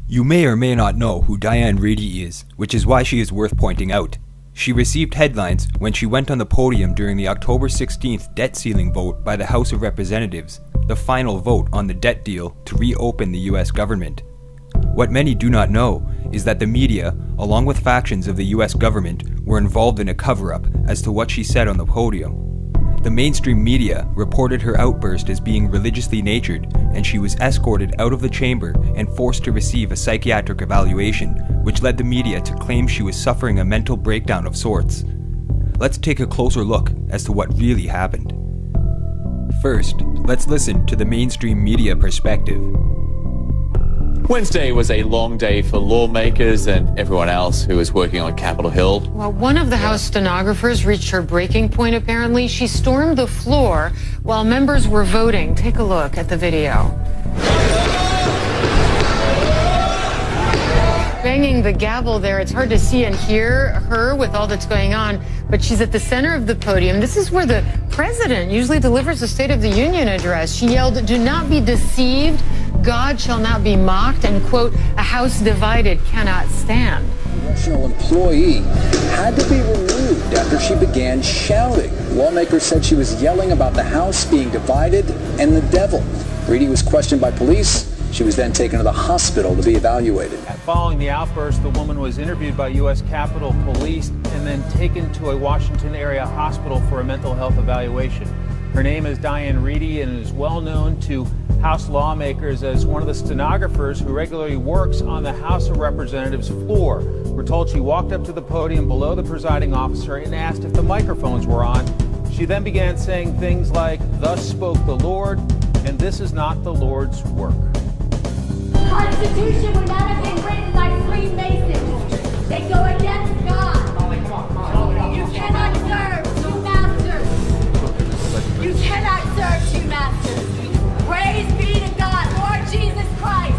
You may or may not know who Diane Reidy is, which is why she is worth pointing out. She received headlines when she went on the podium during the October 16th debt ceiling vote by the House of Representatives, the final vote on the debt deal to reopen the US government. What many do not know is that the media, along with factions of the US government, were involved in a cover-up as to what she said on the podium. The mainstream media reported her outburst as being religiously natured, and she was escorted out of the chamber and forced to receive a psychiatric evaluation, which led the media to claim she was suffering a mental breakdown of sorts. Let's take a closer look as to what really happened. First, let's listen to the mainstream media perspective. Wednesday was a long day for lawmakers and everyone else who was working on Capitol Hill. Well, one of the House stenographers reached her breaking point, apparently. She stormed the floor while members were voting. Take a look at the video. Banging the gavel there, it's hard to see and hear her with all that's going on, but she's at the center of the podium. This is where the president usually delivers the State of the Union address. She yelled, "Do not be deceived. God shall not be mocked," and, quote, "a house divided cannot stand." A congressional employee had to be removed after she began shouting. Lawmakers said she was yelling about the House being divided and the devil. Reidy was questioned by police. She was then taken to the hospital to be evaluated. Following the outburst, the woman was interviewed by U.S. Capitol Police and then taken to a Washington area hospital for a mental health evaluation. Her name is Diane Reidy and is well known to House lawmakers as one of the stenographers who regularly works on the House of Representatives floor. We're told she walked up to the podium below the presiding officer and asked if the microphones were on. She then began saying things like, "Thus spoke the Lord," and "This is not the Lord's work." The Constitution would not have been written by Freemasons. They go against God. You cannot serve two masters. You cannot serve two masters. Praise be to God, Lord Jesus Christ.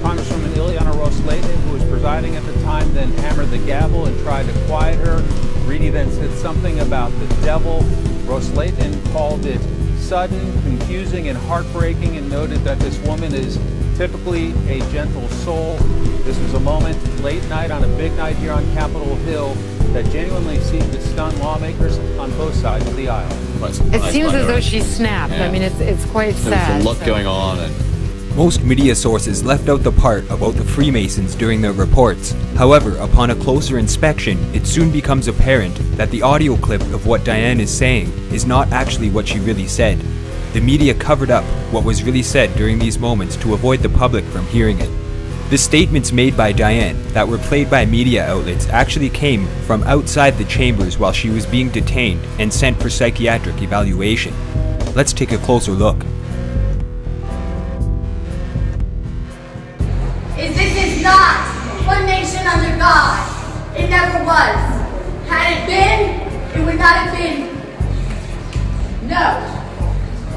Congresswoman Ileana Ros-Lehtinen, who was presiding at the time, then hammered the gavel and tried to quiet her. Reidy then said something about the devil. Ros-Lehtinen called it sudden, confusing, and heartbreaking, and noted that this woman is typically a gentle soul. This was a moment late night on a big night here on Capitol Hill that genuinely seemed to stun lawmakers on both sides of the aisle. It seems as though she snapped. Yeah. I mean, it's quite sad. There's a lot going on. Most media sources left out the part about the Freemasons during their reports. However, upon a closer inspection, it soon becomes apparent that the audio clip of what Diane is saying is not actually what she really said. The media covered up what was really said during these moments to avoid the public from hearing it. The statements made by Diane that were played by media outlets actually came from outside the chambers while she was being detained and sent for psychiatric evaluation. Let's take a closer look. This is not one nation under God. It never was. Had it been, it would not have been. No.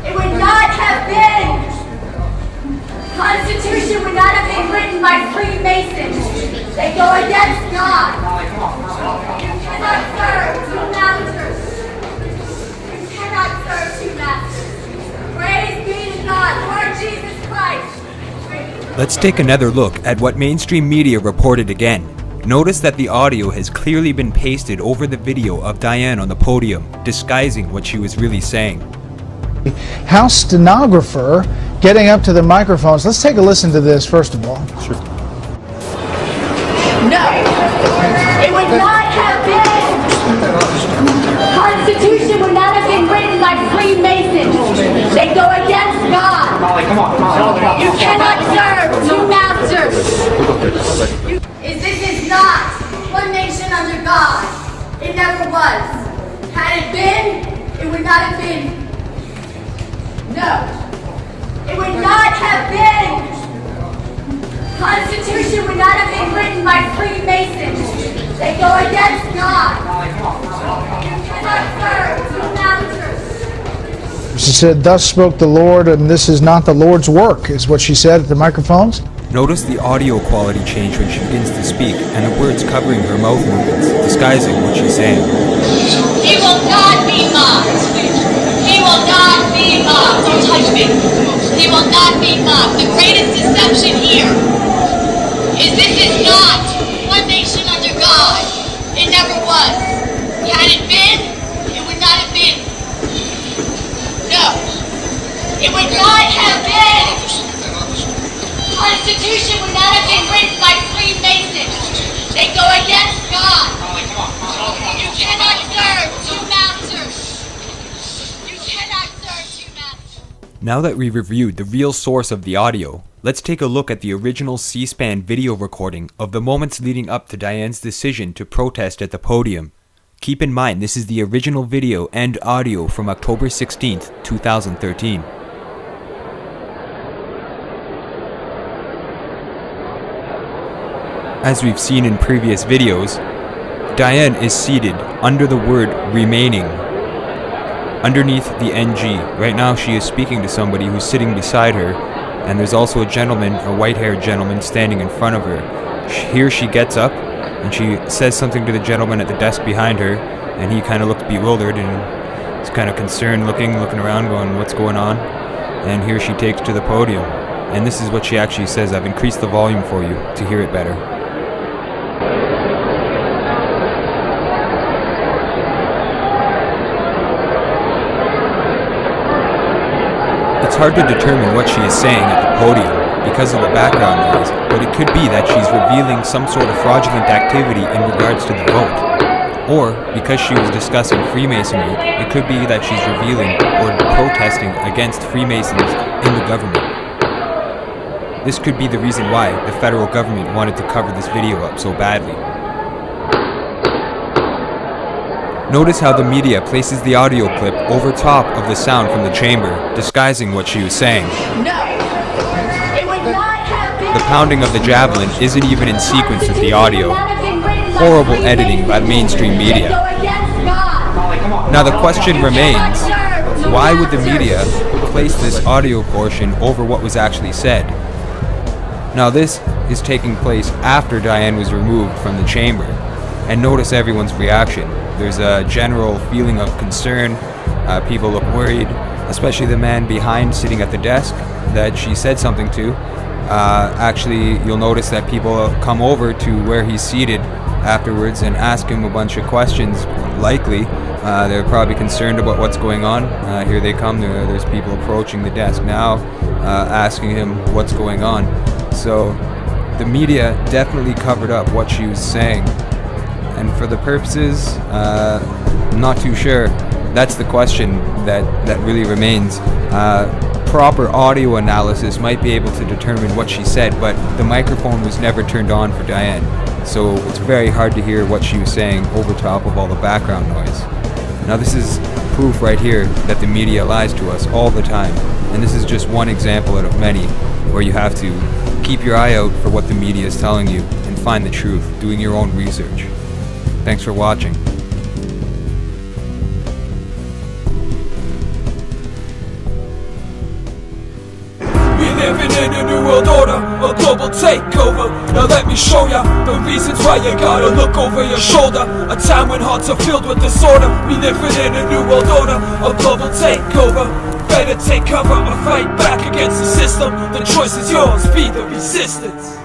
It would not have been. Constitution would not have been written by Freemasons. They go against God. You cannot serve two masters. You cannot serve two masters. Praise be to God, Lord Jesus Christ. Let's take another look at what mainstream media reported again. Notice that the audio has clearly been pasted over the video of Diane on the podium, disguising what she was really saying. House stenographer getting up to the microphones. Let's take a listen to this first of all. Sure. No, it would not have been. The Constitution would not have been written by Freemasons. They go against God. You cannot serve two masters. This is not one nation under God. It never was. Had it been, it would not have been. No, it would not have been. Constitution would not have been written by Freemasons. They go against God. You cannot serve two masters. She said, "Thus spoke the Lord, and this is not the Lord's work," is what she said at the microphones. Notice the audio quality change when she begins to speak, and the words covering her mouth movements, disguising what she's saying. He will not be mocked. He will not be mocked. Don't touch me. He will not be mocked. The greatest deception here not have been. The Constitution would not have been written by Freemasons. They go against God. You cannot serve two masters. You cannot serve two masters. Now that we've reviewed the real source of the audio, let's take a look at the original C-SPAN video recording of the moments leading up to Diane's decision to protest at the podium. Keep in mind, this is the original video and audio from October 16th, 2013. As we've seen in previous videos, Diane is seated under the word remaining, underneath the NG. Right now she is speaking to somebody who's sitting beside her, and there's also a gentleman, a white-haired gentleman, standing in front of her. Here she gets up, and she says something to the gentleman at the desk behind her, and he kind of looks bewildered, and he's kind of concerned, looking around, going, what's going on? And here she takes to the podium. And this is what she actually says. I've increased the volume for you to hear it better. It's hard to determine what she is saying at the podium because of the background noise, but it could be that she's revealing some sort of fraudulent activity in regards to the vote. Or, because she was discussing Freemasonry, it could be that she's revealing or protesting against Freemasons in the government. This could be the reason why the federal government wanted to cover this video up so badly. Notice how the media places the audio clip over top of the sound from the chamber, disguising what she was saying. No, it would not have been. The pounding of the javelin isn't even in sequence with the audio. Horrible editing by mainstream media. Now the question remains, why would the media place this audio portion over what was actually said? Now this is taking place after Diane was removed from the chamber, and notice everyone's reaction. There's a general feeling of concern. People look worried, especially the man behind sitting at the desk that she said something to. Actually, you'll notice that people come over to where he's seated afterwards and ask him a bunch of questions. Likely, they're probably concerned about what's going on. Here they come. There's people approaching the desk now, asking him what's going on. So the media definitely covered up what she was saying. And for the purposes, I'm not too sure. That's the question that really remains. Proper audio analysis might be able to determine what she said, but the microphone was never turned on for Diane, so it's very hard to hear what she was saying over top of all the background noise. Now this is proof right here that the media lies to us all the time, and this is just one example out of many where you have to keep your eye out for what the media is telling you and find the truth, doing your own research. Thanks for watching. We living in a new world order, a global takeover. Now let me show ya the reasons why you gotta look over your shoulder. A time when hearts are filled with disorder. We living in a new world order, a global takeover. Better take cover or fight back against the system. The choice is yours, be the resistance.